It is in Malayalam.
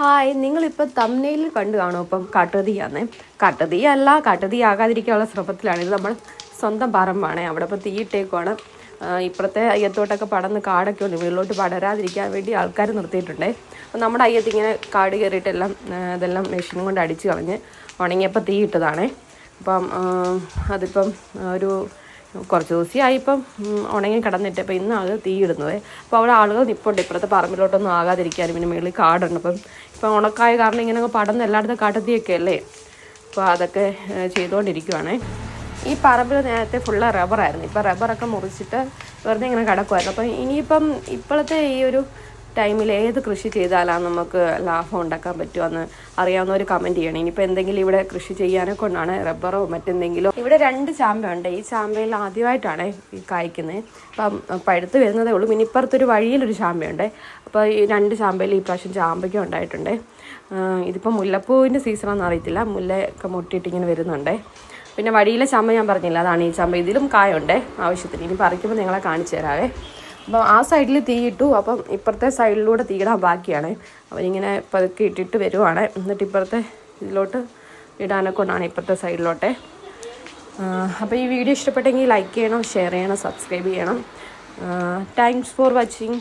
ഹായ്, നിങ്ങളിപ്പോൾ തംബ്നെയിലിൽ കണ്ടു കാണും ഇപ്പം കാട്ടുതീയാന്നേ. കാട്ടുതീയല്ല, കാട്ടുതീയാകാതിരിക്കാനുള്ള ശ്രമത്തിലാണ്. ഇത് നമ്മൾ സ്വന്തം പറമ്പാണ്. അവിടെ ഇപ്പോൾ തീയിട്ടേക്കുവാണ്. ഇപ്പുറത്തെ അയ്യത്തോട്ടൊക്കെ പടന്ന് കാടൊക്കെ ഉണ്ട്. മുകളിലോട്ട് പടരാതിരിക്കാൻ വേണ്ടി ആൾക്കാർ നിർത്തിയിട്ടുണ്ടേ. അപ്പം നമ്മുടെ അയ്യത്ത് ഇങ്ങനെ കാട് കയറിയിട്ടെല്ലാം ഇതെല്ലാം മെഷീനും കൊണ്ട് അടിച്ച് കളഞ്ഞ് ഉണങ്ങിയപ്പോൾ തീയിട്ടതാണേ. അപ്പം അതിപ്പം ഒരു കുറച്ച് ദിവസമായി ഇപ്പം ഉണങ്ങി കിടന്നിട്ട്. അപ്പോൾ ഇന്ന് അത് തീയിടുന്നത്. അപ്പോൾ അവിടെ ആളുകൾ നിൽപ്പുണ്ട് ഇപ്പുറത്തെ പറമ്പിലോട്ടൊന്നും ആകാതിരിക്കാനും. പിന്നെ മുകളിൽ കാടുണ്ട്. ഇപ്പം ഉണക്കായ കാരണം ഇങ്ങനെ പടന്ന് എല്ലായിടത്തും കാട്ടുതീയൊക്കെ അല്ലേ. അപ്പോൾ അതൊക്കെ ചെയ്തുകൊണ്ടിരിക്കുവാണേ. ഈ പറമ്പിൽ നേരത്തെ ഫുള്ള് റബ്ബറായിരുന്നു. ഇപ്പോൾ റബ്ബറൊക്കെ മുറിച്ചിട്ട് വെറുതെ ഇങ്ങനെ കിടക്കുമായിരുന്നു. അപ്പം ഇനിയിപ്പം ഇപ്പോഴത്തെ ഈ ഒരു ടൈമിൽ ഏത് കൃഷി ചെയ്താലാണ് നമുക്ക് ലാഭം ഉണ്ടാക്കാൻ പറ്റുമെന്ന് അറിയാവുന്നവർ കമൻറ്റ് ചെയ്യണം. ഇനിയിപ്പോൾ എന്തെങ്കിലും ഇവിടെ കൃഷി ചെയ്യാനെ കൊണ്ടാണ് റബ്ബറോ മറ്റെന്തെങ്കിലും. ഇവിടെ 2 ചാമ്പയുണ്ട്. ഈ ചാമ്പയിൽ ആദ്യമായിട്ടാണ് ഈ കായ്ക്കുന്നത്. അപ്പം പഴുത്ത് വരുന്നതേ ഉള്ളൂ. പിന്നെ ഇപ്പുറത്തൊരു വഴിയിലൊരു ചാമ്പയുണ്ട്. അപ്പോൾ ഈ 2 ചാമ്പയിൽ ഈ പ്രാവശ്യം ചാമ്പയ്ക്ക ഉണ്ടായിട്ടുണ്ട്. ഇതിപ്പോൾ മുല്ലപ്പൂവിൻ്റെ സീസണാണെന്ന് അറിയത്തില്ല. മുല്ലയൊക്കെ മുട്ടിയിട്ട് ഇങ്ങനെ വരുന്നുണ്ട്. പിന്നെ വഴിയിലെ ചാമ്പ ഞാൻ പറഞ്ഞില്ല, അതാണ് ഈ ചാമ്പ. ഇതിലും കായുണ്ട് ആവശ്യത്തിന്. ഇനി പറിക്കുമ്പോൾ നിങ്ങളെ കാണിച്ചു തരാവേ. അപ്പം ആ സൈഡിൽ തീയിട്ടു. അപ്പം ഇപ്പുറത്തെ സൈഡിലൂടെ തീയിടാൻ ബാക്കിയാണ്. അവനിങ്ങനെ പതുക്കെ ഇട്ടിട്ട് വരുവാണ്. എന്നിട്ട് ഇപ്പുറത്തെ ഇതിലോട്ട് ഇടാനൊക്കെ കൊണ്ടാണ് ഇപ്പുറത്തെ സൈഡിലോട്ടെ. അപ്പോൾ ഈ വീഡിയോ ഇഷ്ടപ്പെട്ടെങ്കിൽ ലൈക്ക് ചെയ്യണം, ഷെയർ ചെയ്യണം, സബ്സ്ക്രൈബ് ചെയ്യണം. Thanks for watching.